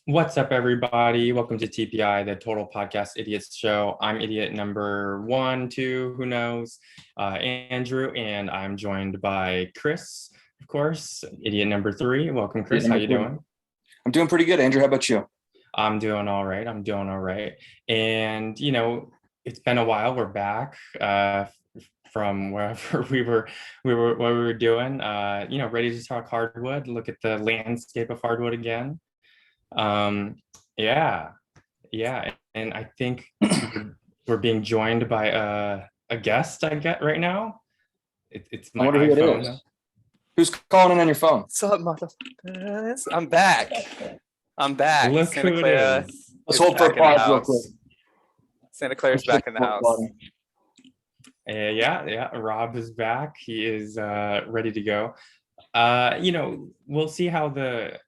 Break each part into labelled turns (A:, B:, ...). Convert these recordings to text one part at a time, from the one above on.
A: What's up, everybody? Welcome to TPI, the Total Podcast Idiots Show. I'm idiot number one, two, who knows, Andrew, and I'm joined by Chris, of course, idiot number three. Welcome, Chris. How you doing?
B: I'm doing pretty good, Andrew. How about you?
A: I'm doing all right. And it's been a while. We're back from wherever what we were doing. Ready to talk hardwood. Look at the landscape of hardwood again. Yeah, and I think we're being joined by a guest I get right now. It's my iPhone.
B: Who's calling in on your phone?
C: What's up, motherfuckers? I'm back.
A: Look
C: Santa
A: who
C: Clara.
A: it is.
B: Let's hold for a pause real quick.
C: Santa Clara's back in the house.
A: Yeah. Rob is back. He is ready to go. We'll see how the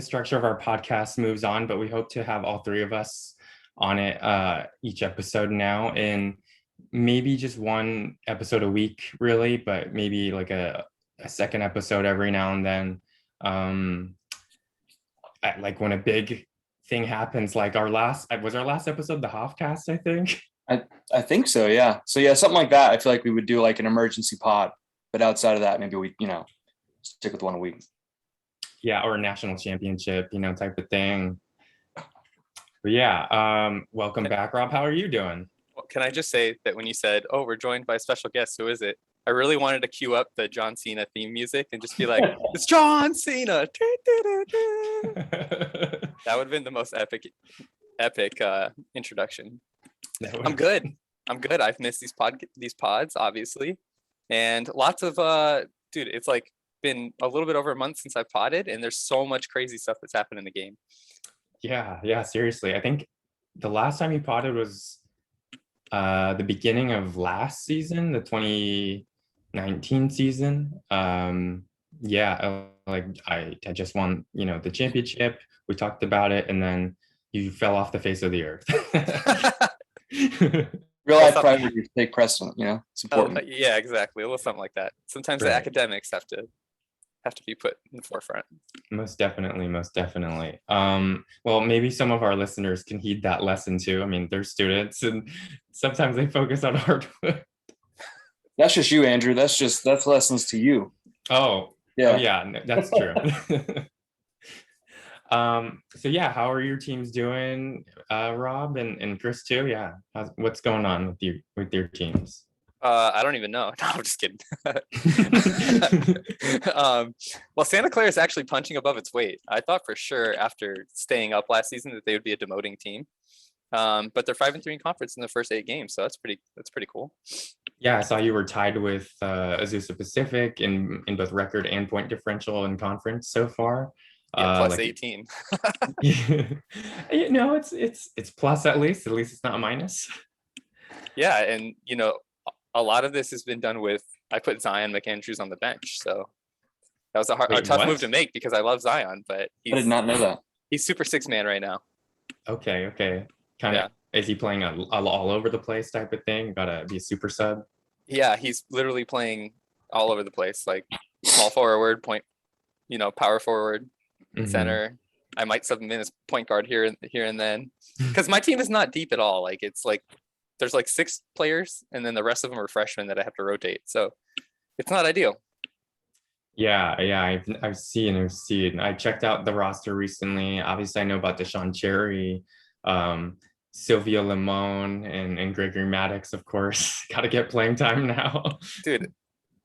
A: structure of our podcast moves on, but we hope to have all three of us on it each episode now, and maybe just one episode a week, really, but maybe like a second episode every now and then. Like when a big thing happens, like our last episode, the Hoffcast, I think.
B: I think so, yeah. So yeah, something like that. I feel like we would do like an emergency pod, but outside of that, maybe we, stick with one a week.
A: Yeah, or a national championship, type of thing. But yeah, welcome back, Rob. How are you doing?
C: Well, can I just say that when you said, "Oh, we're joined by a special guest," who is it? I really wanted to cue up the John Cena theme music and just be like, "It's John Cena." That would have been the most epic introduction. I'm good. I've missed these pods, obviously, and lots of dude. It's like been a little bit over a month since I've potted, and there's so much crazy stuff that's happened in the game.
A: Yeah, seriously. I think the last time you potted was the beginning of last season, the 2019 season. I just won, the championship. We talked about it, and then you fell off the face of the earth.
B: Real life priorities take precedent, it's important.
C: Yeah, exactly. A little something like that. Sometimes the academics have to be put in the forefront.
A: Most definitely. Well, maybe some of our listeners can heed that lesson too. I mean, they're students and sometimes they focus on hardwood.
B: That's just you, Andrew. That's lessons to you.
A: Oh yeah, that's true. So yeah, how are your teams doing, Rob and Chris too? Yeah, what's going on with your teams?
C: I don't even know. No, I'm just kidding. Well, Santa Clara is actually punching above its weight. I thought for sure after staying up last season that they would be a demoting team. But they're 5-3 in conference in the first 8 games, so that's pretty cool.
A: Yeah, I saw you were tied with Azusa Pacific in both record and point differential in conference so far.
C: Yeah, plus 18.
A: It's plus at least it's not minus.
C: Yeah, and a lot of this has been done with, I put Zion McAndrews on the bench, so that was a tough move to make because I love Zion, but
B: I did not know that.
C: He's super 6-man right now.
A: Okay. Kind of, is he playing all over the place type of thing? Gotta be a super sub?
C: Yeah, he's literally playing all over the place, like small forward, point, power forward, center. I might sub him in as point guard here and then, because my team is not deep at all. Like it's like there's like 6 players, and then the rest of them are freshmen that I have to rotate. So it's not ideal.
A: Yeah. I've seen. I checked out the roster recently. Obviously, I know about Deshaun Cherry, Sylvia Limon, and Gregory Maddox, of course. Got to get playing time now.
C: Dude,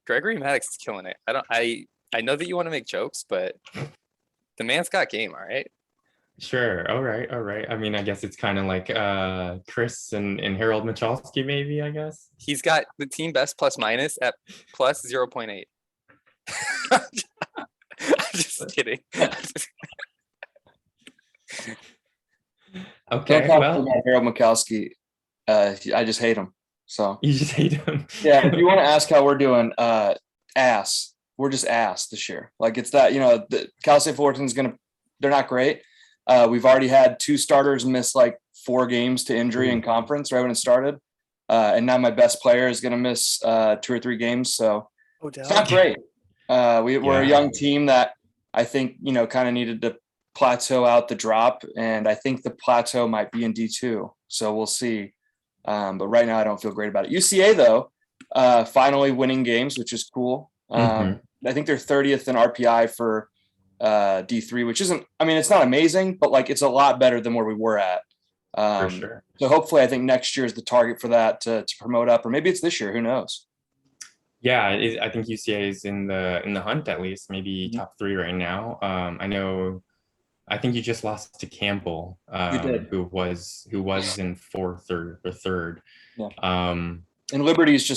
C: Gregory Maddox is killing it. I know that you want to make jokes, but the man's got game, all right?
A: Sure. All right. I mean, I guess it's kind of like Chris and Harold Michalski, maybe, I guess.
C: He's got the team best plus minus at plus 0.8. I'm just kidding.
A: Okay,
B: well, Harold Michalski, I just hate him. So
A: you just hate him.
B: Yeah, if you want to ask how we're doing, ass. We're just ass this year. Like it's that, the Cal State Fullerton's they're not great. We've already had 2 starters miss like 4 games to injury in conference right when it started. And now my best player is going to miss 2 or 3 games. So it's not great. We're a young team that I think, kind of needed to plateau out the drop, and I think the plateau might be in D2. So we'll see. But right now I don't feel great about it. UCA though, finally winning games, which is cool. I think they're 30th in RPI for D3, which isn't, I mean, it's not amazing, but like it's a lot better than where we were at.
A: For sure.
B: So hopefully I think next year is the target for that to promote up, or maybe it's this year, who knows?
A: Yeah, I think UCA is in the hunt, at least maybe top 3 right now. I think you just lost to Campbell, who was in 4th or 3rd.
B: Yeah.
A: Um,
B: and Liberty's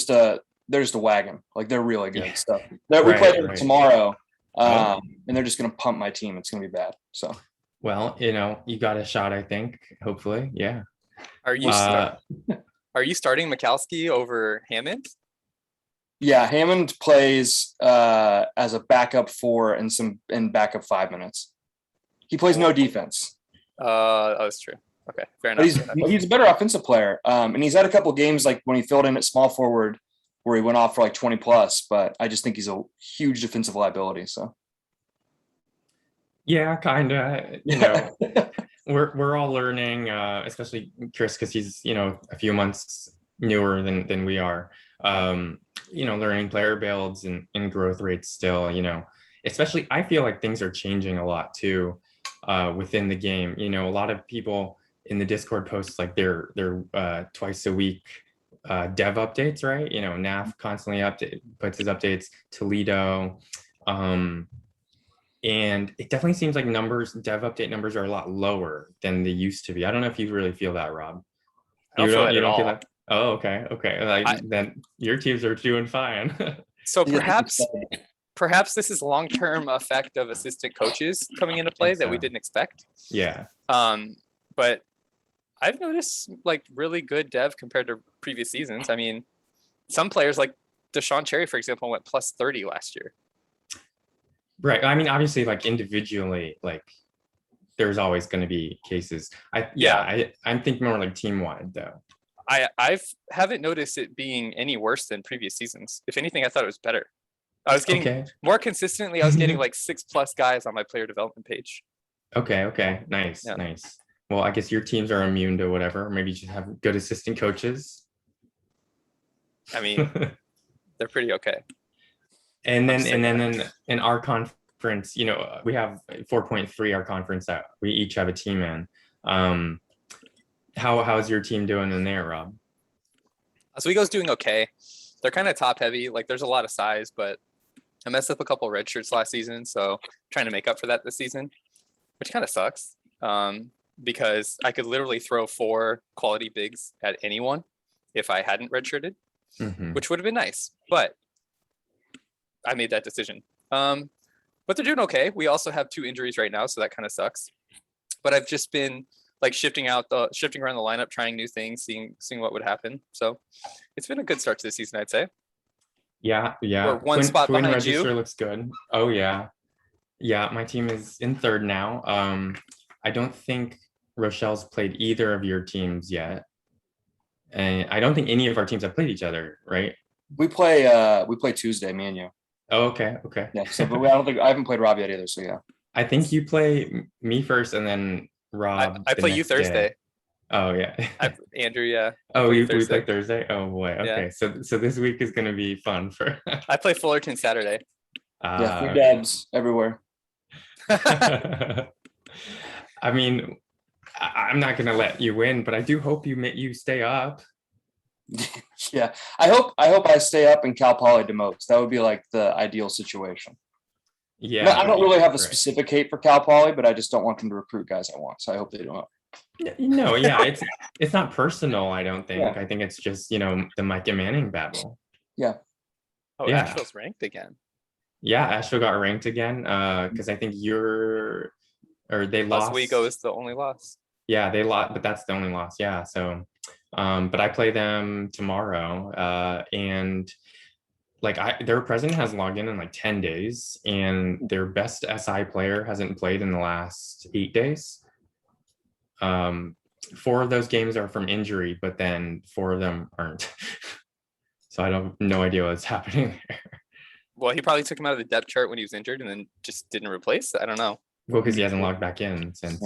B: they're just a wagon. Like they're really good.
A: Yeah.
B: So we play them tomorrow, and they're just gonna pump my team. It's gonna be bad. So
A: well, you got a shot, I think. Hopefully, yeah.
C: Are you starting Mikowski over Hammond?
B: Yeah, Hammond plays as a backup 4 and backup 5 minutes. He plays no defense.
C: That's true. Okay, fair enough.
B: But he's a better offensive player. And he's had a couple of games like when he filled in at small forward where he went off for like 20 plus, but I just think he's a huge defensive liability. So
A: yeah, kind of, we're all learning, especially Chris, because he's, a few months newer than we are, learning player builds and growth rates still, especially I feel like things are changing a lot too, within the game. A lot of people in the Discord posts like their twice a week dev updates, right? NAF constantly puts his updates, Toledo, and it definitely seems like dev update numbers are a lot lower than they used to be. I don't know if you really feel that, Rob.
C: You don't feel that?
A: Oh, okay. Then your teams are doing fine.
C: So perhaps this is long-term effect of assistant coaches coming into play that we didn't expect.
A: Yeah.
C: But I've noticed like really good dev compared to previous seasons. I mean, some players like Deshaun Cherry, for example, went plus 30 last year.
A: Right. I mean, obviously, like individually, like there's always going to be cases. I'm thinking more like team-wide though.
C: I haven't noticed it being any worse than previous seasons. If anything, I thought it was better. I was getting more consistently. I was getting like 6+ guys on my player development page.
A: Okay. Nice. Well, I guess your teams are immune to whatever. Maybe you just have good assistant coaches.
C: I mean, they're pretty okay.
A: And then in our conference, we have 4.3 our conference that we each have a team in. How's your team doing in there, Rob?
C: Oswego's doing okay. They're kind of top heavy. Like there's a lot of size, but I messed up a couple red shirts last season, so I'm trying to make up for that this season, which kind of sucks. Because I could literally throw 4 quality bigs at anyone if I hadn't redshirted, which would have been nice. But I made that decision. But they're doing okay. We also have 2 injuries right now, so that kind of sucks. But I've just been like shifting around the lineup, trying new things, seeing what would happen. So it's been a good start to the season, I'd say.
A: Yeah.
C: We're one spot behind
A: register
C: you.
A: Looks good. Oh yeah. My team is in 3rd now. I don't think Rochelle's played either of your teams yet, and I don't think any of our teams have played each other, right?
B: We play Tuesday, me and you.
A: Oh, okay.
B: Yeah. So, but I haven't played Rob yet either. So yeah.
A: I think you play me first, and then Rob.
C: I play you Thursday.
A: Day. Oh yeah.
C: Andrew, yeah.
A: We play Thursday. Oh boy. Okay.
C: Yeah.
A: So this week is gonna be fun for.
C: I play Fullerton Saturday.
B: Free dabs everywhere.
A: I mean, I'm not gonna let you win, but I do hope you stay up.
B: Yeah, I hope I stay up and Cal Poly demotes. That would be like the ideal situation.
A: Yeah,
B: I don't really have a specific hate for Cal Poly, but I just don't want them to recruit guys I want. So I hope they don't.
A: No, yeah, it's not personal. I don't think. Yeah. I think it's just the Micah Manning battle.
B: Yeah.
C: Oh, yeah. Asheville's ranked again.
A: Yeah, Asheville got ranked again because I think they lost.
C: Oswego is the only loss.
A: Yeah, they lost, but that's the only loss. Yeah, so, but I play them tomorrow, and like their president has logged in like 10 days, and their best SI player hasn't played in the last 8 days. 4 of those games are from injury, but then 4 of them aren't. So I don't no idea what's happening there.
C: Well, he probably took him out of the depth chart when he was injured and then just didn't replace. I don't know.
A: Well, because he hasn't logged back in since,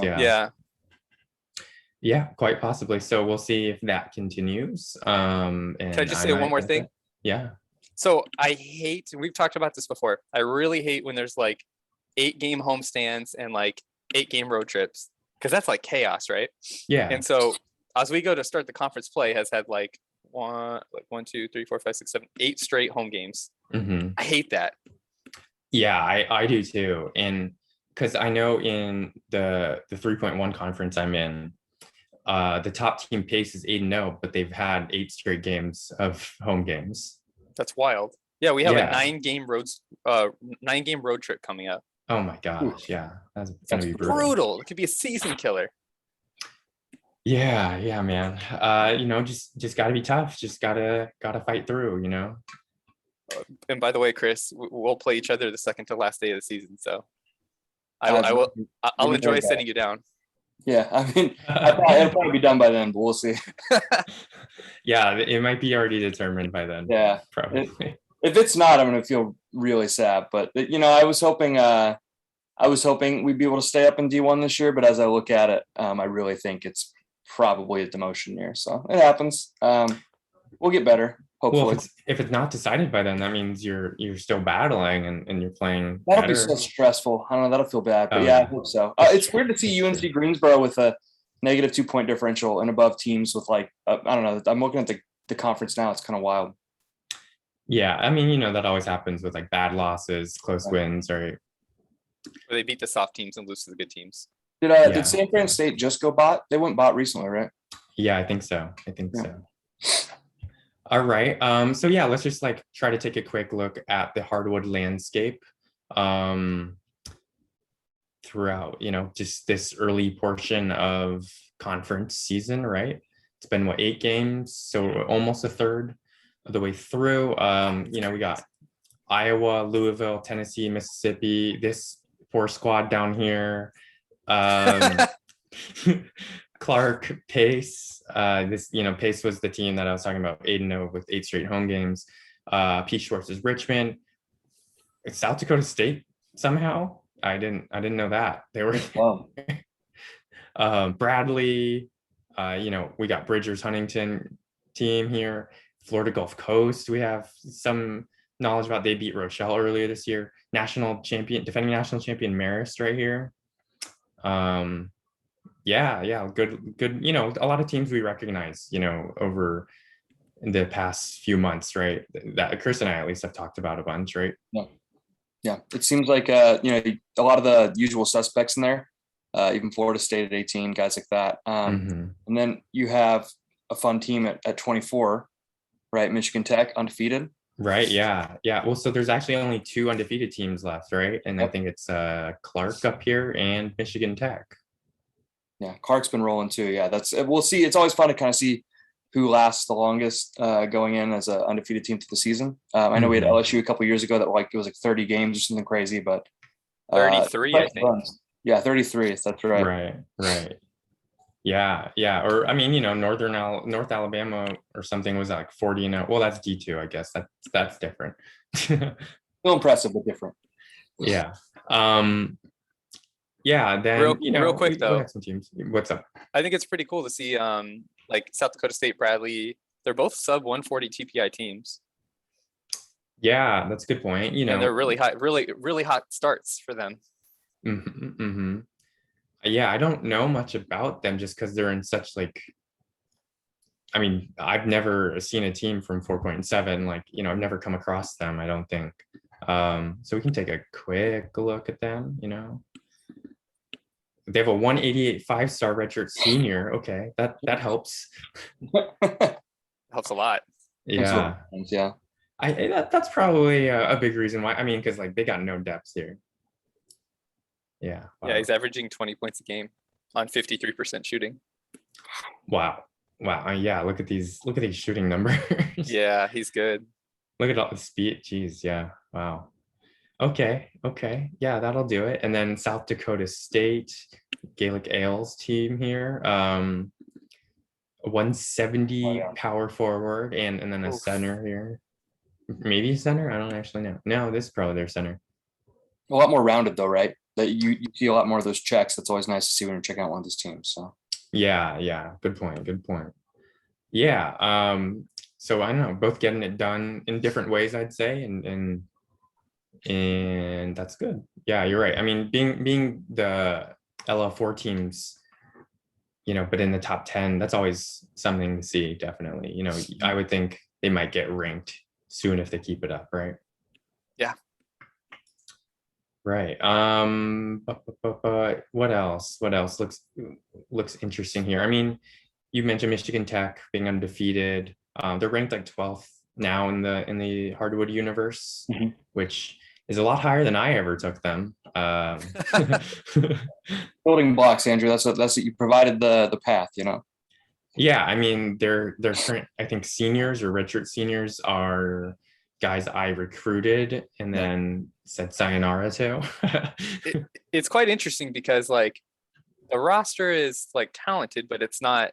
C: Yeah.
A: quite possibly. So we'll see if that continues. And
C: Can I just say one more thing?
A: Yeah.
C: So I hate, we've talked about this before. I really hate when there's like 8-game homestands and like 8-game road trips, because that's like chaos, right?
A: Yeah.
C: And so as we go to start the conference play, has had like 1, 2, 3, 4, 5, 6, 7, 8 straight home games.
A: Mm-hmm.
C: I hate that.
A: Yeah, I do too. And because I know in the 3.1 conference I'm in, the top team pace is 8-0, but they've had 8 straight games of home games.
C: That's wild. Yeah, we have a 9-game road trip coming up.
A: Oh my gosh, yeah. That's gonna be
C: brutal. It could be a season killer.
A: Yeah, man. Just gotta be tough. Just gotta fight through,
C: And by the way, Chris, we'll play each other the second to last day of the season. So I'll enjoy sitting you down.
B: Yeah, I mean, it'll probably be done by then, but we'll see.
A: Yeah, it might be already determined by then.
B: Yeah,
A: probably.
B: If it's not, I'm gonna feel really sad. But I was hoping we'd be able to stay up in D1 this year. But as I look at it, I really think it's probably a demotion year. So it happens. We'll get better. Hopefully.
A: Well, if it's not decided by then, that means you're still battling and you're playing.
B: That'll be so stressful. I don't know. That'll feel bad, but I hope so. It's weird to see UNC Greensboro with a negative 2-point differential and above teams with like I don't know. I'm looking at the conference now. It's kind of wild.
A: Yeah, I mean, that always happens with like bad losses, close wins, right?
C: Where they beat the soft teams and lose to the good teams.
B: Did San Fran State just go bot? They went bot recently, right?
A: Yeah, I think so. So. All right. So yeah, let's just like try to take a quick look at the Hardwood landscape throughout, just this early portion of conference season, right? It's been 8 games, so almost a third of the way through. We got Iowa, Louisville, Tennessee, Mississippi, this 4 squad down here. Clark, Pace. Pace was the team that I was talking about, 8-0 with 8 straight home games. Pete Schwartz is Richmond. It's South Dakota State somehow. I didn't know that they were. Bradley. We got Bridgers Huntington team here. Florida Gulf Coast. We have some knowledge about. They beat Rochelle earlier this year. Defending national champion Marist right here. Good. A lot of teams we recognize, over the past few months, right? That Chris and I at least have talked about a bunch, right?
B: Yeah. It seems like a lot of the usual suspects in there, even Florida State at 18, guys like that. And then you have a fun team at 24, right? Michigan Tech, undefeated.
A: Right. Yeah. Well, so there's actually only 2 undefeated teams left, right? And I think it's Clark up here and Michigan Tech.
B: Yeah, Clark's been rolling too. Yeah, we'll see. It's always fun to kind of see who lasts the longest going in as an undefeated team through the season. I know we had LSU a couple years ago that it was like 30 games or something crazy, but
C: 33, I think.
B: Yeah, 33. That's right.
A: Right. Yeah. Or I mean, North Alabama or something was like 40-0. Well, that's D2, I guess. That's different.
B: Still impressive, but different.
A: Yeah. Yeah, then
C: real quick though,
A: have some teams. What's up?
C: I think it's pretty cool to see like South Dakota State, Bradley. They're both sub 140 TPI teams.
A: Yeah, that's a good point.
C: And they're really hot, really hot starts for them.
A: Yeah, I don't know much about them just because they're in such I've never seen a team from 4.7. I've never come across them, I don't think. So we can take a quick look at them, They have a 188 5-star redshirt senior. Okay, that helps.
C: Helps a lot.
A: Yeah. That's probably a big reason why. I mean, because they got no depth here. Yeah.
C: Wow. Yeah, he's averaging 20 points a game on 53% shooting.
A: Wow. Yeah. Look at these shooting numbers.
C: Yeah, he's good.
A: Look at all the speed. Jeez. Yeah. Wow. Okay. Yeah, that'll do it. And then South Dakota State, Gaelic Ales team here. 170 power forward and then a center here. Maybe a center? I don't actually know. No, this is probably their center.
B: A lot more rounded though, right? that you see a lot more of those checks. That's always nice to see when you're checking out one of those teams. So
A: Yeah. Good point. Yeah. So I don't know, both getting it done in different ways, I'd say, and that's good. Yeah, you're right. I mean, being the LL4 teams, but in the top 10, that's always something to see, definitely. I would think they might get ranked soon if they keep it up, right?
C: Yeah.
A: Right. What else? What else looks interesting here? I mean, you mentioned Michigan Tech being undefeated. They're ranked like 12th now in the Hardwood universe, which is a lot higher than I ever took them.
B: Building blocks, Andrew. That's what you provided the path.
A: Yeah, I mean, their current, I think, seniors or redshirt seniors are guys I recruited and then said sayonara to.
C: It's quite interesting because like the roster is like talented, but it's not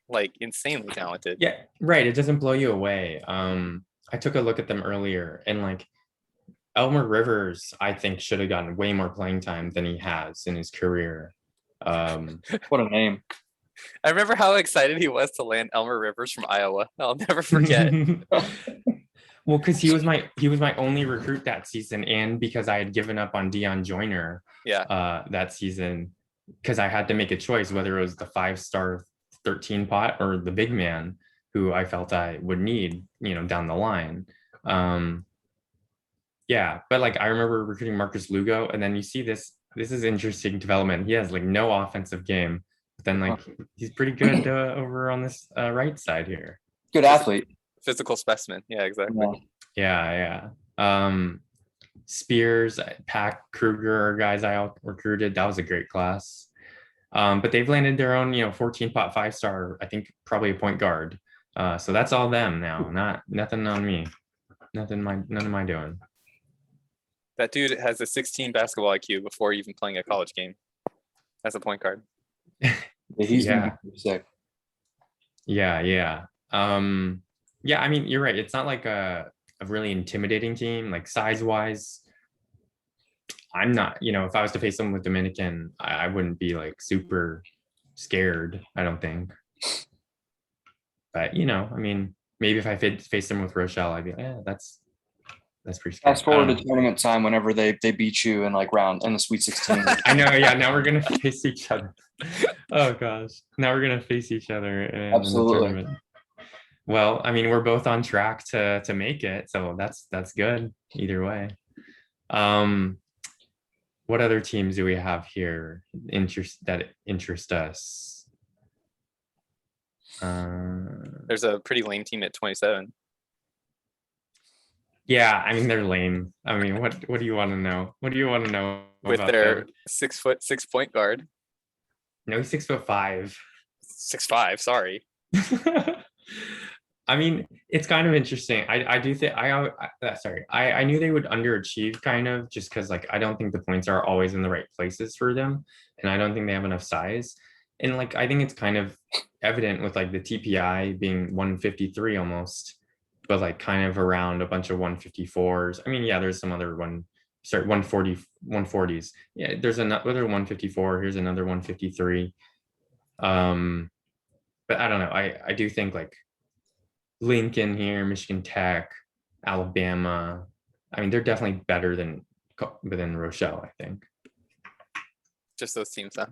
C: like insanely talented.
A: Yeah, right. It doesn't blow you away. I took a look at them earlier, and like Elmer Rivers, I think, should have gotten way more playing time than he has in his career.
B: What a name.
C: I remember how excited he was to land Elmer Rivers from Iowa. I'll never forget.
A: Well, because he was my only recruit that season, and because I had given up on Deion Joyner that season, because I had to make a choice whether it was the 5-star 13 pot or the big man who I felt I would need, down the line. Yeah, but like I remember recruiting Marcus Lugo, and then you see this is interesting development. He has like no offensive game, but then like he's pretty good over on this right side here.
B: Good athlete.
C: Physical specimen. Yeah, exactly.
A: Yeah. Spears, Pack, Kruger are guys I recruited. That was a great class. But they've landed their own, 14-pot 5-star, I think probably a point guard. So that's all them now. Nothing on me. None of my doing.
C: That dude has a 16 basketball IQ before even playing a college game as a point guard.
B: He's sick.
A: Yeah. I mean, you're right. It's not like a really intimidating team, like size-wise. I'm not, if I was to face someone with Dominican, I wouldn't be like super scared, I don't think. But, I mean, maybe if I face them with Rochelle, I'd be like, that's pretty scary.
B: Fast forward to tournament time whenever they beat you in like round in the Sweet 16.
A: I know, yeah. Now we're gonna face each other. Oh gosh. Now we're gonna face each other in the tournament. Well, I mean, we're both on track to make it, so that's good either way. What other teams do we have here that interest us?
C: There's a pretty lame team at 27.
A: Yeah, I mean, they're lame. I mean, what do you want to know? What do you want to know
C: with
A: about
C: their
A: them?
C: 6'6" point guard?
A: No, he's 6'5".
C: 6'5", sorry.
A: I mean, it's kind of interesting. I do think I knew they would underachieve kind of just because like I don't think the points are always in the right places for them, and I don't think they have enough size. And like I think it's kind of evident with like the TPI being 153 almost, but like kind of around a bunch of 154s. I mean, yeah, there's some other 140s. Yeah, there's another 154. Here's another 153. But I don't know. I do think like Lincoln here, Michigan Tech, Alabama. I mean, they're definitely better than Rochelle, I think.
C: Just those teams, huh?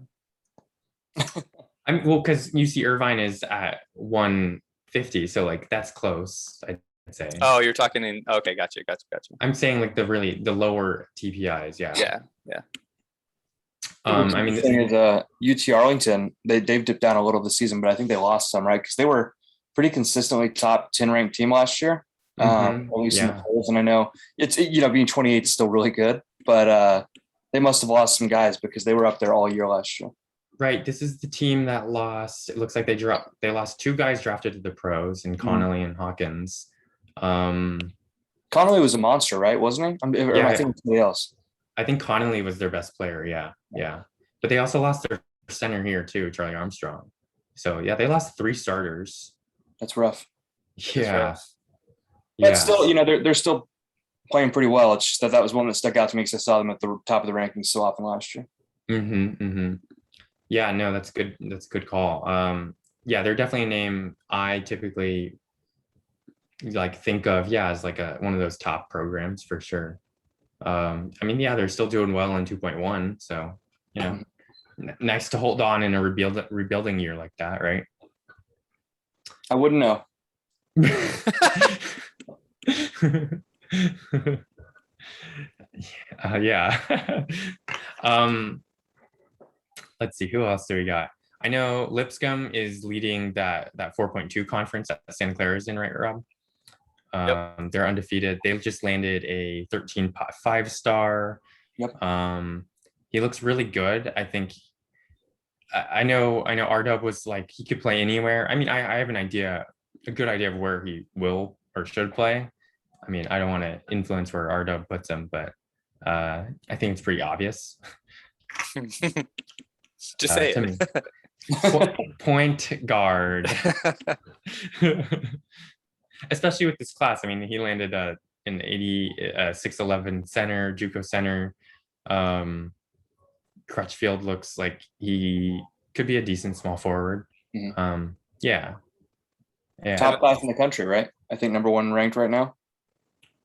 A: I mean, well, because UC Irvine is at 150, so like that's close, I'd say.
C: Oh, you're talking in. Okay, gotcha.
A: I'm saying like the lower TPIs, yeah.
C: Yeah.
A: I mean,
B: the thing is, UT Arlington, they've dipped down a little this season, but I think they lost some, right? Because they were pretty consistently top 10 ranked team last year. At least in the polls. And I know it's being 28 is still really good, but they must have lost some guys because they were up there all year last year.
A: Right. This is the team that lost. It looks like they lost 2 guys drafted to the pros in Connolly and Hawkins.
B: Connolly was a monster, right? Wasn't he? I think somebody else.
A: I think Connolly was their best player. Yeah. But they also lost their center here too, Charlie Armstrong. So yeah, they lost 3 starters.
B: That's rough.
A: Yeah.
B: But still, they're still playing pretty well. It's just that was one that stuck out to me because I saw them at the top of the rankings so often last year.
A: Yeah, no, that's good. That's a good call. Yeah, they're definitely a name I typically like think of, as like one of those top programs for sure. I mean, yeah, they're still doing well in 2.1, so nice to hold on in a rebuilding year like that, right?
B: I wouldn't know.
A: Yeah. Let's see, who else do we got? I know Lipscomb is leading that 4.2 conference that Santa Clara is in, right, Rob?
C: Yep.
A: They're undefeated. They've just landed a 13 5-star.
B: Yep.
A: He looks really good. I think I know RW was like he could play anywhere. I mean, I have a good idea of where he will or should play. I mean, I don't want to influence where RW puts him, but I think it's pretty obvious.
C: Just say
A: to
C: it.
A: Me. Point guard. Especially with this class. I mean, he landed an 6'11" center, JUCO center. Crutchfield looks like he could be a decent small forward. Yeah.
B: Top class in the country, right? I think number 1 ranked right now.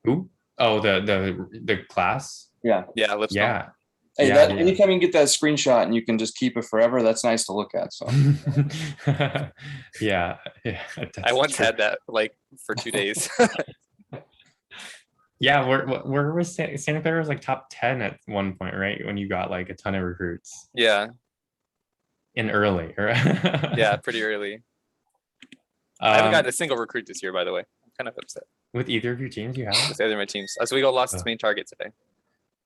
A: Who? Oh, the class.
B: Yeah.
C: Lipscomb.
A: Yeah.
B: Hey, anytime you can get that screenshot and you can just keep it forever, that's nice to look at. So.
A: yeah.
C: I once had that like for 2 days.
A: Yeah, where was Santa Clara was like top 10 at one point, right? When you got like a ton of recruits.
C: Yeah.
A: In early, right?
C: Yeah, pretty early. I haven't gotten a single recruit this year, by the way. I'm kind of upset.
A: With either of your teams, you have?
C: With either of my teams. Oswego lost its main target today.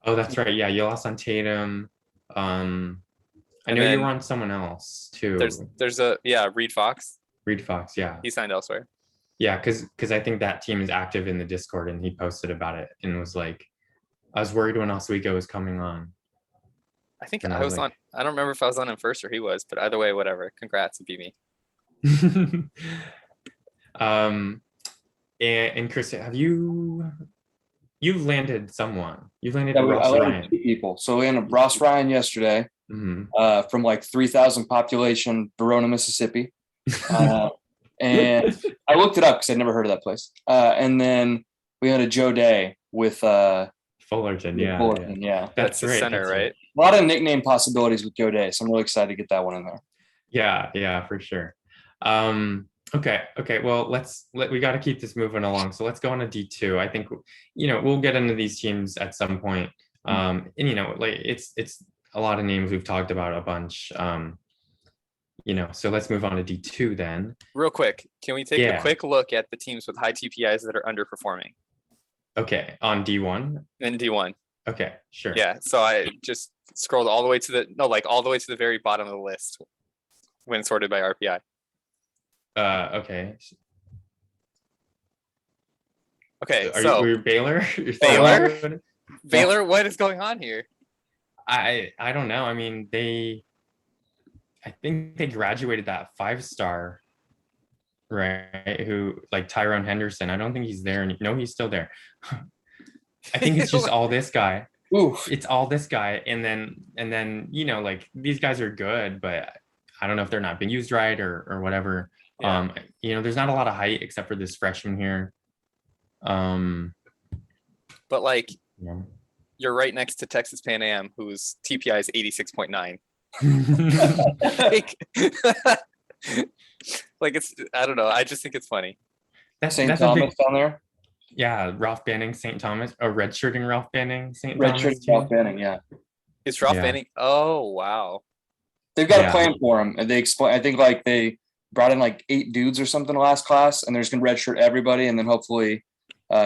A: Oh, that's right. Yeah, you lost on Tatum. I know you were on someone else too.
C: There's Reed Fox.
A: Reed Fox, yeah.
C: He signed elsewhere.
A: Yeah, because I think that team is active in the Discord, and he posted about it and was like, I was worried when Oswego was coming on.
C: I think I was on. I don't remember if I was on him first or he was, but either way, whatever. Congrats, you beat me.
A: And Chris, you've landed someone. You've landed
B: Ross
A: Ryan.
B: 2 people. So we landed Ross Ryan yesterday, from like 3,000 population, Verona, Mississippi. And I looked it up because I'd never heard of that place. And then we had a Joe Day with
A: Fullerton. Yeah.
C: That's the center, right?
B: A lot of nickname possibilities with Joe Day, so I'm really excited to get that one in there.
A: Yeah, for sure. Okay. Well, we got to keep this moving along. So let's go on to D2. I think we'll get into these teams at some point. And like it's a lot of names we've talked about a bunch. So let's move on to D2 then.
C: Real quick, can we take a quick look at the teams with high TPIs that are underperforming?
A: Okay, on D1.
C: In D1.
A: Okay, sure.
C: Yeah. So I just scrolled all the way to the very bottom of the list when sorted by RPI.
A: Okay.
C: Okay.
A: Are you Baylor?
C: Baylor, what is going on here?
A: I don't know. I mean, I think they graduated that 5-star, right? Who like Tyrone Henderson. I don't think he's there. No, he's still there. I think it's just all this guy.
B: Oof.
A: It's all this guy, and then like these guys are good, but I don't know if they're not being used right or whatever. Yeah. There's not a lot of height except for this freshman here. But
C: like, you're right next to Texas Pan Am, whose TPI is 86.9. like it's, I don't know. I just think it's funny.
B: That's St. Thomas down there.
A: Yeah, Ralph Banning, St. Thomas, redshirting Ralph Banning, St. Thomas.
B: Redshirting Ralph Banning, yeah.
C: Is Ralph Banning? Oh wow.
B: They've got a plan for him, and they explain. I think like they brought in like 8 dudes or something last class, and they're just gonna redshirt everybody, and then hopefully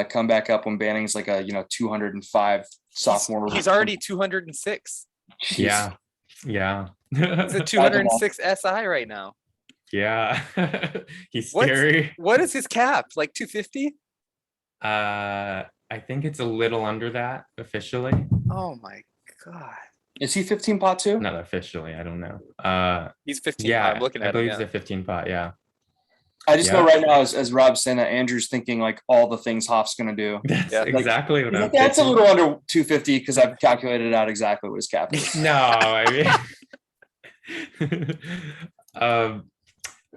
B: come back up when Banning's like a 205 sophomore.
C: He's already 206.
A: Yeah.
C: He's a 206 SI right now.
A: Yeah. He's scary.
C: What is his cap? Like 250?
A: I think it's a little under that officially.
C: Oh my god.
B: Is he 15 pot too?
A: Not officially, I don't know.
C: He's 15
A: yeah,
C: pot. I'm looking at
A: I believe
C: him.
A: he's a 15 pot, yeah.
B: I just know right now, as Rob's saying that, Andrew's thinking like all the things Hoff's going to do.
A: That's
C: Yeah.
A: exactly what I'm
B: That's a
A: thinking.
B: little under 250 because I've calculated out exactly what his cap is.
A: No, I mean,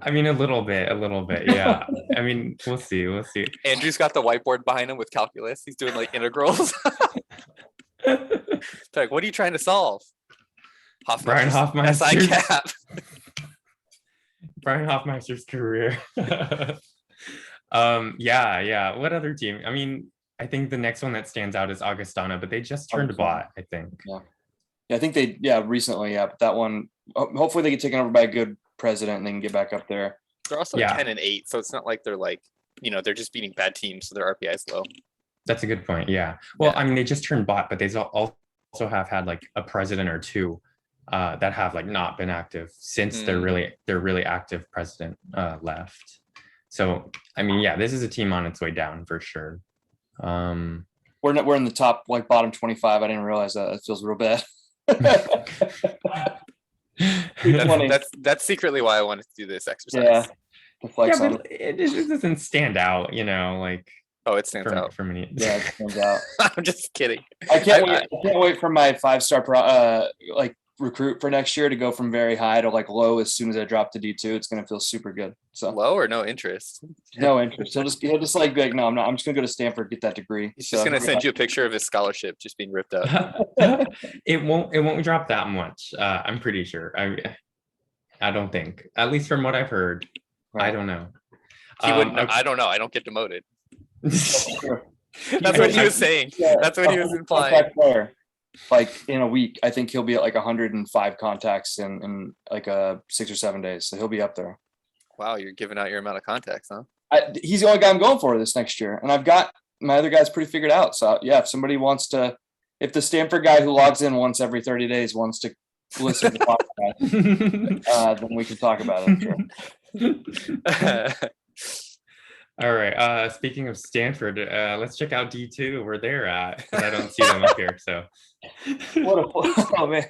A: I mean a little bit, yeah. I mean, we'll see.
C: Andrew's got the whiteboard behind him with calculus. He's doing like integrals. Like, what are you trying to solve?
A: Brian
C: SI
A: Hoffmeister's
C: cap.
A: Brian Hoffmeister's career. Yeah. What other team? I mean, I think the next one that stands out is Augustana, but they just turned bot, I think.
B: Yeah, I think they recently, but that one, hopefully they get taken over by a good president and they can get back up there.
C: They're also 10-8, so it's not like they're like, they're just beating bad teams, so their RPI is low.
A: That's a good point. Yeah. Well, I mean, they just turned bot, but they also have had like a president or two that have like not been active since their really active president left. So I mean, yeah, this is a team on its way down for sure.
B: We're in the top, like bottom 25. I didn't realize that. It feels real bad.
C: That's secretly why I wanted to do this exercise.
B: Yeah.
A: But it doesn't stand out, like.
C: Oh, it stands out
A: for me.
B: Yeah, it stands out.
C: I'm just kidding.
B: I can't wait for my 5-star recruit for next year to go from very high to like low as soon as I drop to D2. It's gonna feel super good. So
C: low or no interest?
B: No interest. He'll just like be like, no, I'm not. I'm just gonna go to Stanford, get that degree.
C: He's just gonna send you a picture of his scholarship just being ripped up.
A: It won't drop that much. I'm pretty sure. I don't think. At least from what I've heard. Right. I don't know.
C: He wouldn't. I don't know. I don't get demoted.
B: That's
C: what he was saying. Yeah, that's what he was implying.
B: Like in a week, I think he'll be at like 105 contacts in like 6 or 7 days. So he'll be up there.
C: Wow, you're giving out your amount of contacts, huh?
B: He's the only guy I'm going for this next year, and I've got my other guys pretty figured out. So yeah, if somebody wants to, if the Stanford guy who logs in once every 30 days wants to listen to the podcast, then we can talk about it. Sure.
A: All right. Speaking of Stanford, let's check out D2 where they're at. I don't see them up here. So,
B: oh man,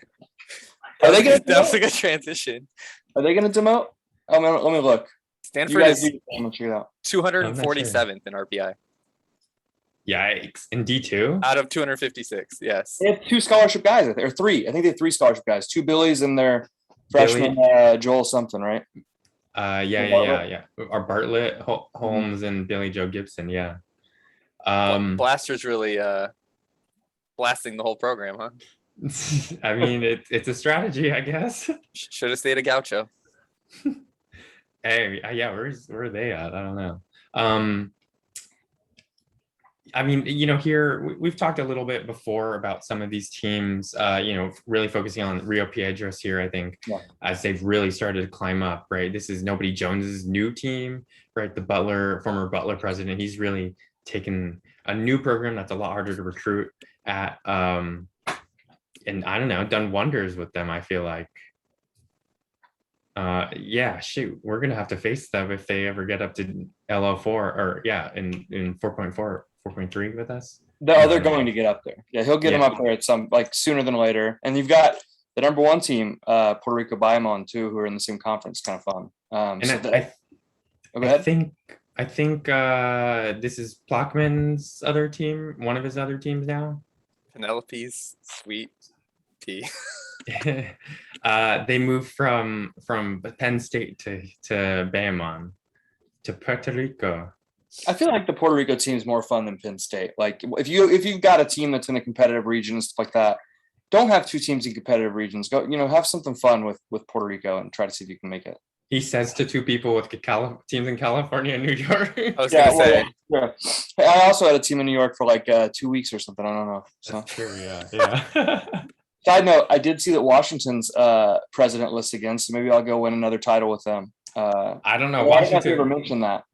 B: are they gonna?
C: That was a good transition.
B: Are they gonna demote? Let me look.
C: Stanford is 247th in RPI.
A: Yikes! In D2
C: out of 256. Yes.
B: They have 2 scholarship guys, or 3. I think they have 3 scholarship guys. 2 Billies and their freshman Joel something, right?
A: Yeah. Or Bartlett, Holmes, and Billy Joe Gibson. Yeah.
C: Blaster's really blasting the whole program, huh?
A: I mean, it's a strategy, I guess.
C: Should have stayed a Gaucho.
A: Hey, yeah, where are they at? I don't know. I mean, here we've talked a little bit before about some of these teams, really focusing on Rio Piedras here, I think, as they've really started to climb up, right? This is Nobody Jones's new team, right? The former Butler president, he's really taken a new program that's a lot harder to recruit at, and I don't know, done wonders with them, I feel like. We're going to have to face them if they ever get up to LO4 or in 4.4, 4.3 with us.
B: They're going to get up there. Yeah, he'll get them up there at some, like, sooner than later. And you've got the number 1 team, Puerto Rico Bayamon too, who are in the same conference. Kind of fun.
A: I think this is Plockman's other team, one of his other teams now.
C: Penelope's sweet tea.
A: They moved from Penn State to Bayamon to Puerto Rico.
B: I feel like the Puerto Rico team is more fun than Penn State. Like if you've got a team that's in a competitive region and stuff like that, don't have 2 teams in competitive regions. Go, have something fun with Puerto Rico and try to see if you can make it.
A: He says to 2 people with teams in California and New York.
C: I was gonna say.
B: Yeah. I also had a team in New York for like 2 weeks or something. I don't know. So.
A: That's true. Yeah.
B: Side note: I did see that Washington's president list again, so maybe I'll go win another title with them.
A: I don't know.
B: Washington ever mentioned that.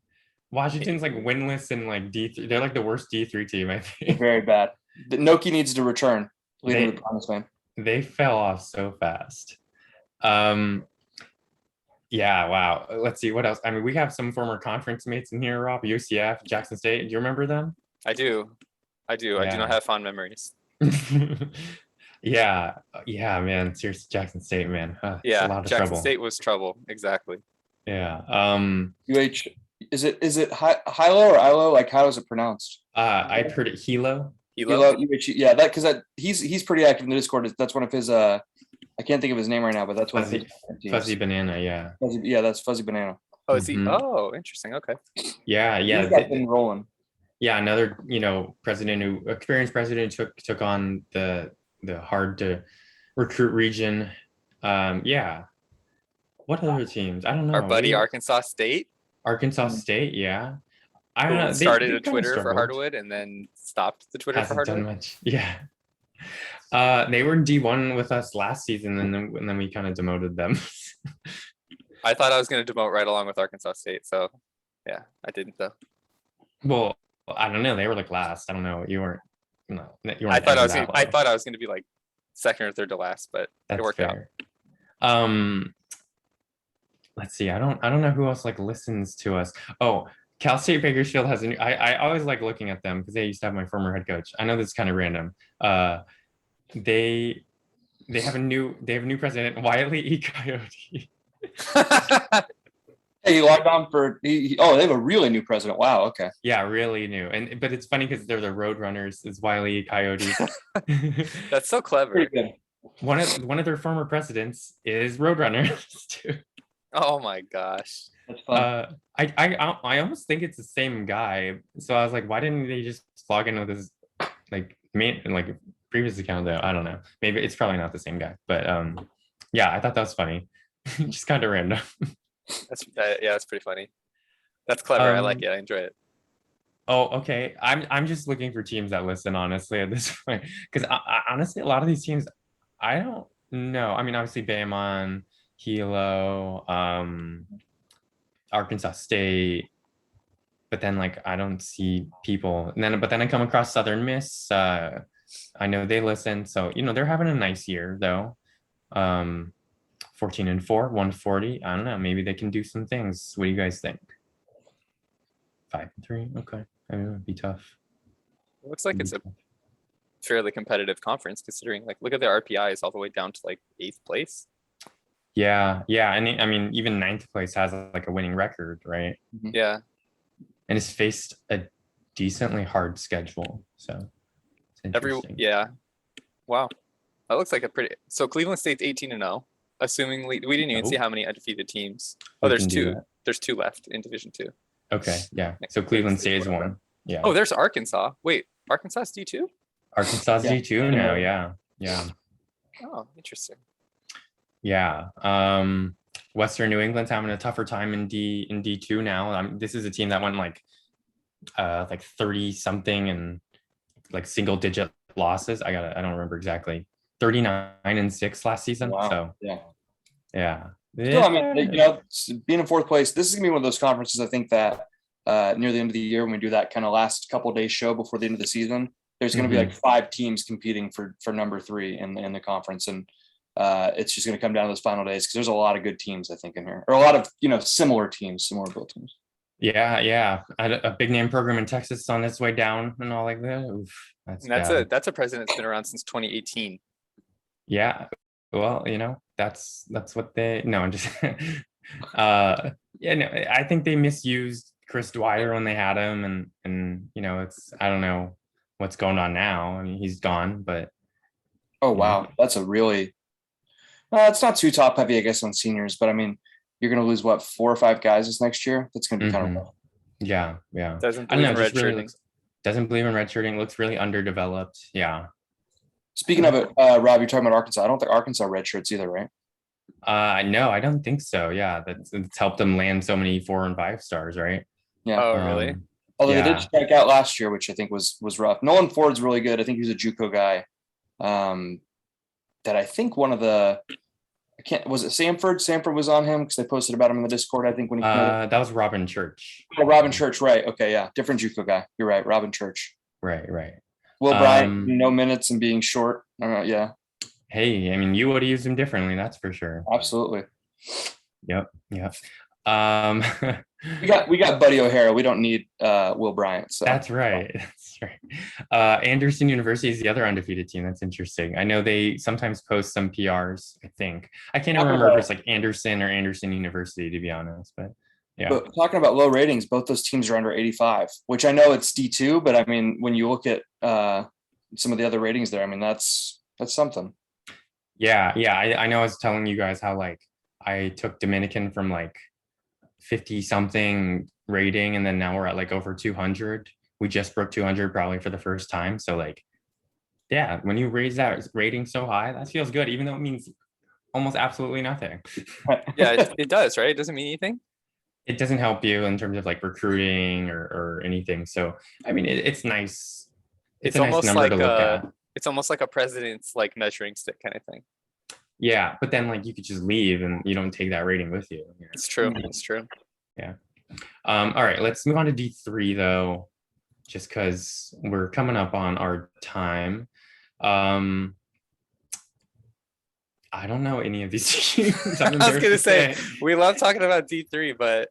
A: Washington's like winless in like D3. They're like the worst D3 team, I think.
B: Very bad. Noki needs to return. Leading the promised land.
A: They fell off so fast. Yeah, wow. Let's see what else. I mean, we have some former conference mates in here, Rob. UCF, Jackson State. Do you remember them?
C: I do. I do not have fond memories.
A: Yeah, man. Seriously, Jackson State, man.
C: Yeah,
A: a lot of
C: Jackson
A: trouble.
C: State was trouble. Exactly.
A: Yeah.
B: UH, is it Hilo or Ilo? Like, how is it pronounced?
A: I've heard it Hilo.
C: Hilo.
B: Yeah, that because he's pretty active in the Discord. That's one of his I can't think of his name right now, but that's one of his
A: Fuzzy Banana, yeah.
B: Yeah, that's Fuzzy Banana.
C: Oh, is he?
A: Mhm.
C: Oh, interesting. Okay.
A: Yeah,
B: He's got been rolling.
A: yeah, another experienced president took on the hard to recruit region. Yeah. What other teams? I don't know.
C: Our buddy Arkansas State
A: Arkansas State, yeah. I don't
C: who
A: know.
C: started
A: They
C: a
A: kind of
C: Twitter for
A: struggled.
C: Hardwood and then stopped the Twitter for
A: Hasn't done
C: Hardwood.
A: much. Yeah. They were D1 with us last season, and then we kind of demoted them.
C: I thought I was going to demote right along with Arkansas State, so yeah, I didn't though.
A: Well, I don't know. They were like last. I don't know. You weren't. No, you weren't.
C: I thought I was.
A: that
C: I
A: low.
C: thought I was going to be like second or third to last, but
A: That's
C: it worked out.
A: fair. Let's see. I don't know who else like listens to us. Oh, Cal State Bakersfield has a new. I always like looking at them because they used to have my former head coach. I know this is kind of random. They have a new president, Wiley E. Coyote.
B: Hey, he logged on for oh, they have a really new president. Wow, okay.
A: Yeah, really new. But it's funny because they're the Roadrunners. It's Wiley E. Coyote.
C: That's so clever.
B: Pretty good.
A: One of their former presidents is Roadrunners too.
C: Oh my gosh.
B: That's fun.
A: I almost think it's the same guy. So I was like, why didn't they just log in with his like previous account though? I don't know. Maybe it's probably not the same guy. But yeah, I thought that was funny. Just kind of random.
C: That's that's pretty funny. That's clever. I like it. I enjoy it.
A: Oh, okay. I'm just looking for teams that listen, honestly, at this point. Because honestly, a lot of these teams, I don't know. I mean, obviously Baymon, Hilo, Arkansas State, but then like I don't see people. But then I come across Southern Miss. I know they listen, so they're having a nice year though. 14-4, 140. I don't know. Maybe they can do some things. What do you guys think? 5-3. Okay, I mean, it would be tough.
C: It looks like it's a fairly competitive conference, considering like look at their RPIs all the way down to like 8th place.
A: Yeah, and I mean, even 9th place has like a winning record, right?
C: Yeah,
A: and it's faced a decently hard schedule. So
C: wow, that looks like a pretty. So Cleveland State's 18-0. Assuming we didn't even see how many undefeated teams. Oh, there's two. There's 2 left in Division 2.
A: Okay, yeah. So Cleveland State is 1. Yeah.
C: Oh, there's Arkansas. Wait, Arkansas D2?
A: Arkansas D2 now. Yeah.
C: Oh, interesting.
A: Yeah. Western New England's having a tougher time in D2 now. This is a team that went like 30 something and like single digit losses. I don't remember exactly. 39-6 last season.
B: Wow.
A: So yeah.
B: Still, I mean, being in 4th place, this is gonna be one of those conferences. I think that near the end of the year, when we do that kind of last couple of days show before the end of the season, there's going to be like 5 teams competing for number 3 in the conference, and it's just going to come down to those final days because there's a lot of good teams, I think, in here, or a lot of similar built teams.
A: Yeah. A big name program in Texas on its way down and all like that. Oof,
C: that's a president that's been around since 2018.
A: Yeah, well, that's what they. No, I'm just. I think they misused Chris Dwyer when they had him, and it's I don't know what's going on now. I mean, he's gone, but.
B: Oh wow, that's a really. It's not too top heavy, I guess, on seniors, but I mean, you're going to lose 4 or 5 guys this next year. That's going to be kind of rough.
A: Yeah.
C: Doesn't believe in redshirting.
A: Doesn't believe in redshirting. Looks really underdeveloped. Yeah.
B: Speaking of it, Rob, you're talking about Arkansas. I don't think Arkansas redshirts either, right?
A: No, I don't think so. Yeah, it's helped them land so many 4 and 5 stars, right?
B: Yeah.
C: Oh, really?
B: Although they did strike out last year, which I think was rough. Nolan Ford's really good. I think he was a JUCO guy. That I think one of the was it Samford? Samford was on him because they posted about him in the Discord. I think when he
A: that was Robin Church.
B: Oh, Robin Church, right? Okay, yeah, different JUCO guy. You're right, Robin Church.
A: Right.
B: Will Bryant, no minutes and being short. Yeah.
A: Hey, I mean, you would have used him differently, that's for sure.
B: Absolutely.
A: Yep. Um,
B: We got Buddy O'Hara. We don't need Will Bryant. So
A: that's right. That's right. Anderson University is the other undefeated team. That's interesting. I know they sometimes post some PRs, I think. I can't remember if it's like Anderson or Anderson University, to be honest, but yeah.
B: But talking about low ratings, both those teams are under 85, which I know it's D2, but I mean, when you look at some of the other ratings there, I mean, that's something.
A: Yeah. I know I was telling you guys how like I took Dominican from like 50 something rating, and then now we're at like over 200. We just broke 200 probably for the first time. So like, yeah, when you raise that rating so high, that feels good, even though it means almost absolutely nothing.
C: Yeah, it does, right? It doesn't mean anything.
A: It doesn't help you in terms of like recruiting or anything. So I mean, it's nice. It's a nice
C: almost
A: number
C: like
A: to look at.
C: it's almost like a president's like measuring stick kind of thing.
A: Yeah, but then like you could just leave and you don't take that rating with you.
C: It's true. It's true.
A: Yeah. All right, let's move on to D3 though, just because we're coming up on our time. I don't know any of these teams.
C: I was gonna say we love talking about D3, but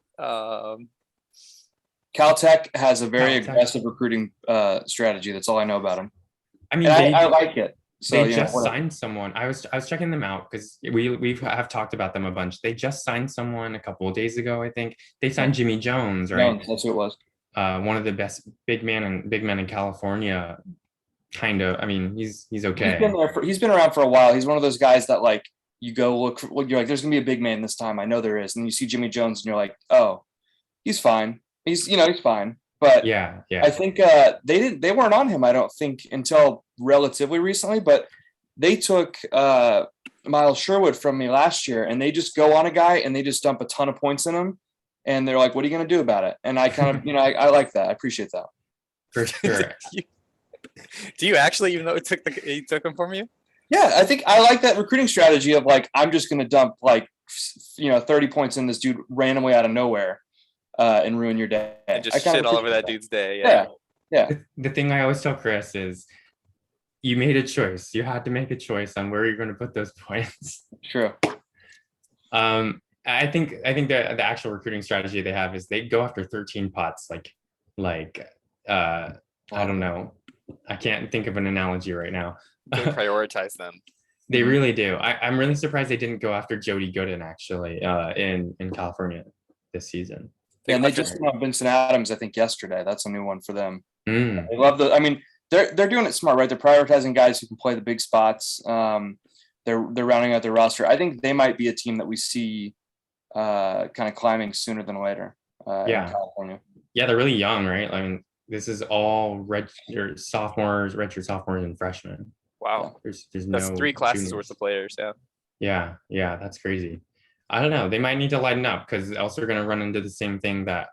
B: Caltech has a very aggressive recruiting strategy. That's all I know about them.
A: I mean,
B: I like it. So
A: they just signed someone. I was checking them out because we have talked about them a bunch. They just signed someone a couple of days ago, I think. They signed Jimmy Jones, right?
B: Jones, that's who it was.
A: One of the best big men in California. Kind of. I mean, he's okay.
B: He's been around for a while. He's one of those guys that like you go look. You're like, there's gonna be a big man this time. I know there is, and you see Jimmy Jones, and you're like, oh, he's fine. He's fine. But
A: yeah.
B: I think they weren't on him, I don't think, until relatively recently, but they took Miles Sherwood from me last year, and they just go on a guy and they just dump a ton of points in him, and they're like, what are you going to do about it? And I kind of, I like that. I appreciate that.
A: For sure.
B: Do
C: you actually even know he took him from you?
B: Yeah, I think I like that recruiting strategy of like, I'm just going to dump like, 30 points in this dude randomly out of nowhere. And ruin your day.
C: And just shit all over that dude's day.
B: Yeah.
A: The thing I always tell Chris is you made a choice. You had to make a choice on where you're going to put those points.
B: True.
A: I think the actual recruiting strategy they have is they go after 13 pots. I don't know. I can't think of an analogy right now.
C: They prioritize them.
A: They really do. I'm really surprised they didn't go after Jody Gooden actually in California this season.
B: Yeah, and they just went on Vincent Adams, I think, yesterday. That's a new one for them.
A: Mm.
B: I love I mean, they're doing it smart, right? They're prioritizing guys who can play the big spots. They're rounding out their roster. I think they might be a team that we see kind of climbing sooner than later. In California.
A: Yeah, they're really young, right? I mean, this is all redshirt sophomores, and freshmen.
C: Wow,
A: there's
C: that's 3 classes juniors. Worth of players.
A: Yeah, that's crazy. I don't know. They might need to lighten up because else they're going to run into the same thing that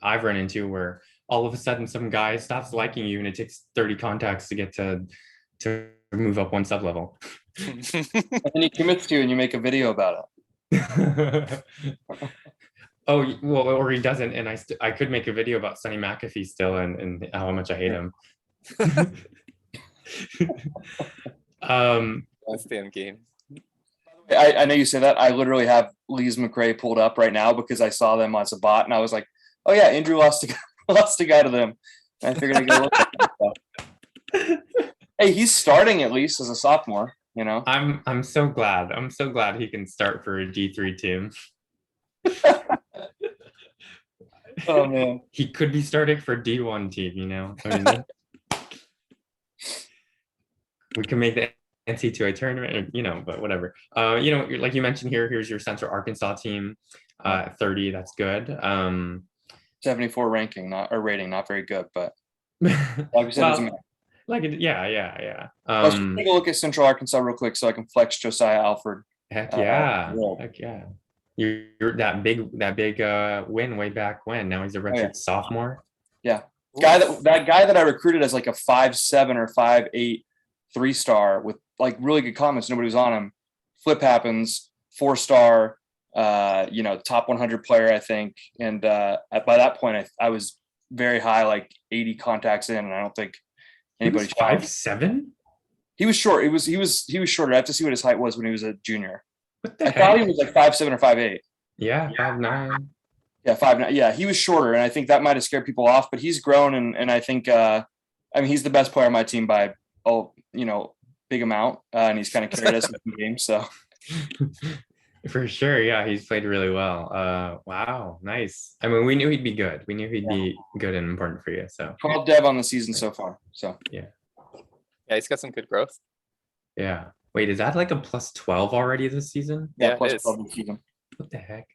A: I've run into where all of a sudden some guy stops liking you and it takes 30 contacts to get to move up one sub level.
B: And then he commits to you and you make a video about it.
A: Oh, well, or he doesn't. And I could make a video about Sonny McAfee still and how much I hate him.
C: That's the end game.
B: I know you say that. I literally have Lee's McRae pulled up right now because I saw them as a bot, and I was like, "Oh yeah, Andrew lost a guy to them." And I figured I'd go look at them. Hey, he's starting at least as a sophomore.
A: I'm so glad. I'm so glad he can start for a D3 team.
B: Oh man,
A: he could be starting for D1 team. I mean, we can make the NC2A tournament, but whatever. Like you mentioned here's your Central Arkansas team, 30. That's good.
B: 74 ranking, rating, not very good, but
A: like we said, yeah.
B: Let's take a look at Central Arkansas real quick so I can flex Josiah Alford.
A: Heck yeah. You're that big win way back when. Now he's a redshirt sophomore.
B: Yeah, that guy that I recruited as like a 5'7" or 5'8" 3-star with like really good comments. Nobody was on him. Flip happens, 4-star, top 100 player, I think. And by that point, I was very high, like 80 contacts in, and I don't think anybody.
A: 5'7"?
B: He was short. He was shorter. I have to see what his height was when he was a junior.
A: What the heck?
B: I thought he was like 5'7" or 5'8".
A: Yeah, 5'9".
B: Yeah, 5'9". Yeah, he was shorter, and I think that might have scared people off. But he's grown, and I think I mean he's the best player on my team by big amount, and he's kind of carried us in some games. So
A: For sure, yeah, he's played really well. Wow, nice. I mean, we knew he'd be good. We knew he'd be good and important for you. So
B: 12 dev on the season so far. So
A: yeah,
C: he's got some good growth.
A: yeah. Wait, is that like a plus 12 already this season?
C: Yeah,
B: plus
C: it is.
B: 12 this season.
A: What the heck?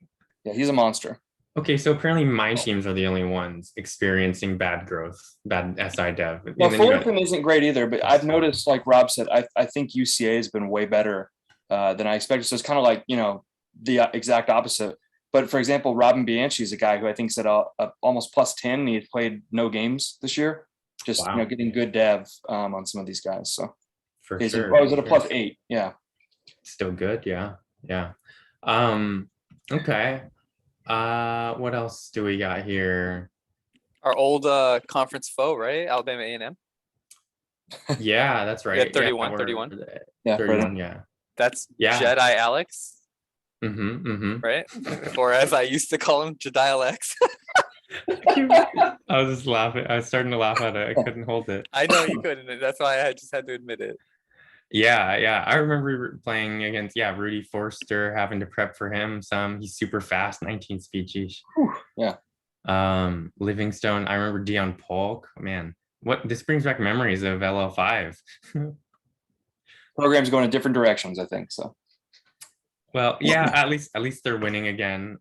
B: Yeah, he's a monster.
A: Okay, so apparently my teams are the only ones experiencing bad growth, bad SI dev.
B: Well,
A: And then you got-
B: Fullerton isn't great either, but I've noticed, like Rob said, I think UCA has been way better than I expected. So it's kind of like, the exact opposite. But for example, Robin Bianchi is a guy who I think is at almost plus 10. And he had played no games this year. Just,
A: Wow.
B: Getting good dev on some of these guys. So
A: for
B: he's
A: sure.
B: at a plus 8. Yeah.
A: Still good, yeah. Okay. What else do we got here?
C: Our old conference foe, right? Alabama A&M.
A: Yeah, that's right.
C: 31,
A: we're-
C: 31.
B: Yeah.
A: 31, yeah.
C: That's
A: Yeah.
C: Jedi Alex,
A: Mm-hmm.
C: right? Or as I used to call him, Jedi Alex.
A: I was just laughing. I was starting to laugh at it. I couldn't hold it.
C: I know you couldn't. That's why I just had to admit it.
A: Yeah. I remember playing against Rudy Forster, having to prep for him some. He's super fast, 19 speed. Geez.
B: Yeah.
A: Livingstone. I remember Dion Polk. Man, this brings back memories of LL5.
B: Program's going in different directions, I think. So
A: Well, yeah, at least they're winning again.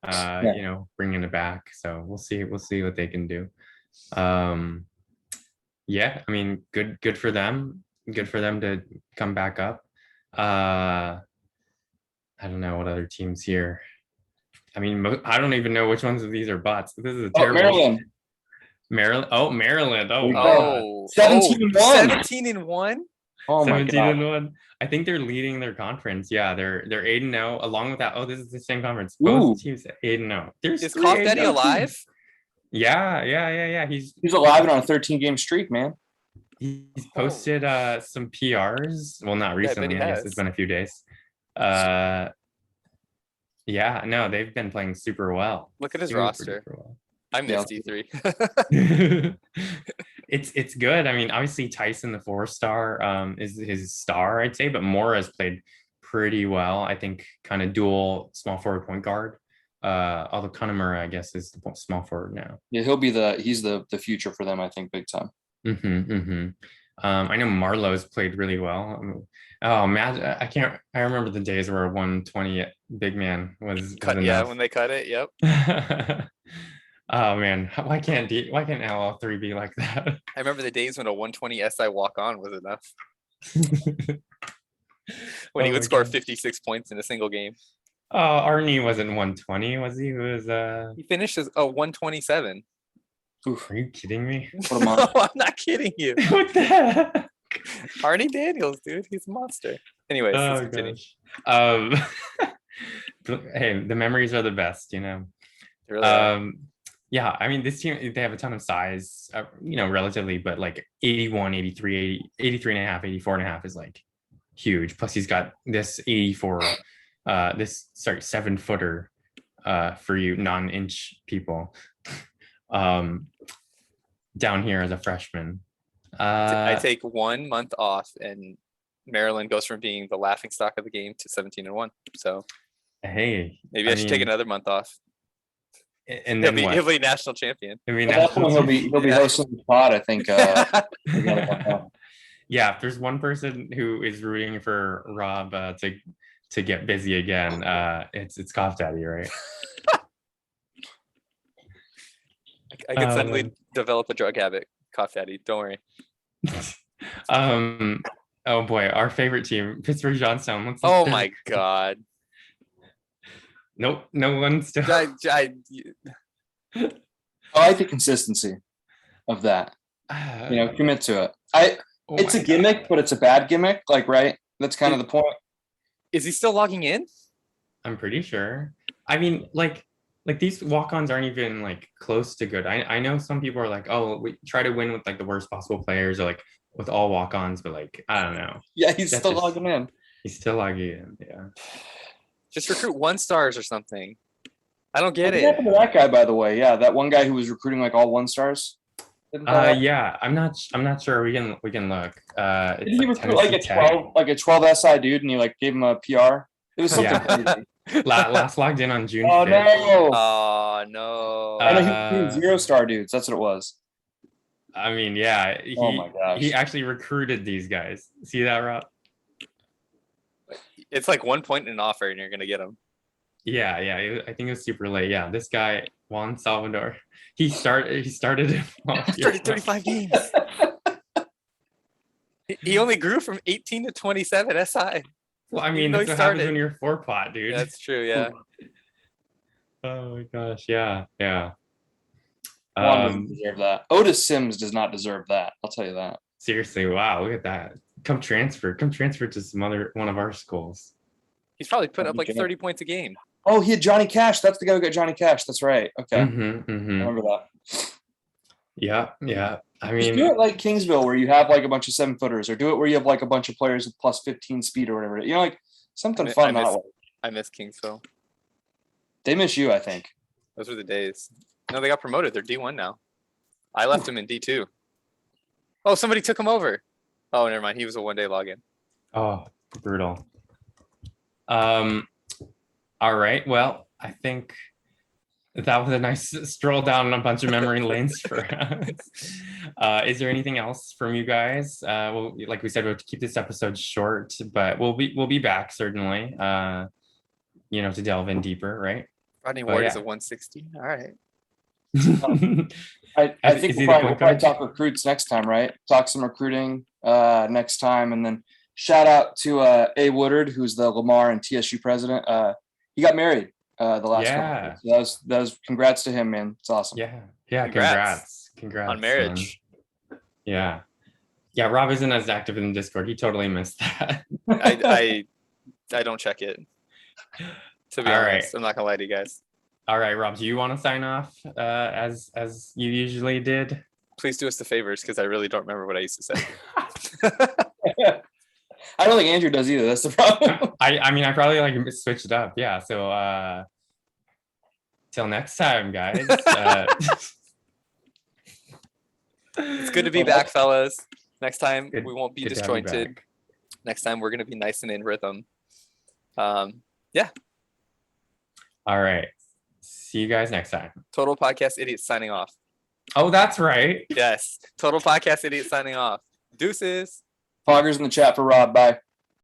A: Bringing it back. So we'll see what they can do. Yeah, I mean, good for them. Good for them to come back up. I don't know what other teams here. I mean, I don't even know which ones of these are bots. This is a terrible.
B: Maryland.
A: Maryland. Oh,
C: Oh,
B: 17-1.
C: 17-1.
B: Oh my
A: 17-1. I think they're leading their conference. Yeah, they're 8-0. Along with that, this is the same conference. Both teams 8-0.
C: Is Cough Daddy alive?
A: Yeah. He's
B: alive and on a 13-game streak, man.
A: He's posted some PRs. Well, not recently. I guess it's been a few days. They've been playing super well.
C: Look at his roster.
A: Well.
C: I missed E3.
A: It's good. I mean, obviously Tyson, the 4-star, is his star, I'd say, but Moore has played pretty well. I think kind of dual small forward point guard. Although Connemara, I guess, is the small forward now.
B: Yeah, he's the future for them, I think, big time.
A: I know Marlowe's played really well. Oh, Matt, I remember the days where 120 big man was
C: cut. Yeah, when they cut it. Yep.
A: Oh man, why can't LL3 be like that?
C: I remember the days when a 120 SI walk on was enough. When he would score 56 points in a single game.
A: Oh, Arnie wasn't 120, was he?
C: He finished as 127.
A: Oof, are you kidding me?
C: No, I'm not kidding you.
A: What the heck?
C: Arnie Daniels, dude, he's a monster. Anyways, let's continue.
A: Hey, the memories are the best,
C: They really are.
A: Yeah, I mean, this team, they have a ton of size, relatively, but like 81, 83, 80, 83 and a half, 84 and a half is like huge. Plus he's got this 84, 7-footer for you non-inch people down here as a freshman.
C: I take 1 month off and Maryland goes from being the laughing stock of the game to 17-1. So
A: hey,
C: maybe I should take another month off.
A: And then
C: he'll be national champion.
B: He'll be hosting the pod, I think.
A: Yeah, if there's one person who is rooting for Rob to get busy again, it's Cough Daddy, right?
C: I could suddenly develop a drug habit, Cough Daddy. Don't worry.
A: Oh boy, our favorite team, Pittsburgh Johnstown.
C: Oh my God.
A: Nope, no one still.
B: I like the consistency of that. Commit to it. It's a gimmick, but it's a bad gimmick. Like, right? That's kind of the point.
C: Is he still logging in?
A: I'm pretty sure. I mean, like these walk-ons aren't even like close to good. I know some people are like, oh, we try to win with like the worst possible players or like with all walk-ons, but like, I don't know.
B: Yeah, he's still logging in.
A: He's still logging in, yeah.
C: Just recruit 1-stars or something. I don't get
B: What
C: it.
B: happened to that guy, by the way? Yeah, that one guy who was recruiting like all 1-stars.
A: Yeah, I'm not sure. We can look.
B: Did
A: It's
B: he
A: like
B: recruit like
A: Tennessee
B: a
A: Tech.
B: 12 SI dude, and he like gave him a PR? It was something
A: Yeah.
B: crazy.
A: Last logged in on June
B: Oh
A: 5th.
B: no!
C: Oh no.
B: I know he recruited 0-star dudes. That's what it was.
A: I mean, yeah,
B: Oh my gosh.
A: he actually recruited these guys. See that, Rob?
C: It's like 1 point in an offer and you're gonna get him.
A: Yeah, I think it was super late. Yeah, this guy Juan Salvador. He started.
C: Started 35 games. He only grew from 18 to 27 SI.
A: Well, I
C: Even
A: mean,
C: though
A: that's
C: he
A: what happens
C: started.
A: when you're 4-pot, dude.
C: That's true, yeah.
A: Oh my gosh, yeah.
B: Juan doesn't deserve that. Otis Sims does not deserve that. I'll tell you that.
A: Seriously, wow, look at that. Come transfer to one of our schools.
C: He's probably put up like 30 points a game.
B: Oh, he had Johnny Cash. That's the guy who got Johnny Cash. That's right. Okay, I remember that.
A: Yeah. I
B: Just do
A: mean,
B: it like Kingsville, where you have like a bunch of 7-footers, or do it where you have like a bunch of players with plus 15 speed or whatever. You know, like something fun.
C: I miss Kingsville.
B: They miss you, I think.
C: Those were the days. No, they got promoted. They're D1 now. I left him in D2. Oh, somebody took him over. Oh, never mind. He was a 1-day login.
A: oh, brutal. All right. Well, I think that was a nice stroll down a bunch of memory lanes for us. Is there anything else from you guys? Well, like we said, we'll keep this episode short, but we'll be back certainly. To delve in deeper, right?
C: Rodney Ward is a 160. All right.
B: I think we'll probably talk recruits next time, right? Talk some recruiting next time, and then shout out to A. Woodard, who's the Lamar and TSU president. He got married the last couple of years. So that was congrats to him, man. It's awesome.
A: Yeah. Congrats
C: on marriage.
A: Man. Yeah. Rob isn't as active in Discord. He totally missed that.
C: I don't check it. To be honest,
A: right.
C: I'm not gonna lie to you guys.
A: All right, Rob, do you want to sign off as you usually did?
C: Please do us the favors, because I really don't remember what I used to say.
B: I don't think Andrew does either. That's the problem.
A: I mean, I probably like switched it up. Yeah. So till next time, guys.
C: It's good to be back, fellas. Next time we won't be
A: good to have you
C: disjointed.
A: back.
C: Next time we're gonna be nice and in rhythm. Yeah.
A: All right. See you guys next time.
C: Total Podcast Idiots signing off.
A: Oh, that's right.
C: Yes. Total Podcast Idiots signing off. Deuces.
B: Foggers in the chat for Rob. Bye.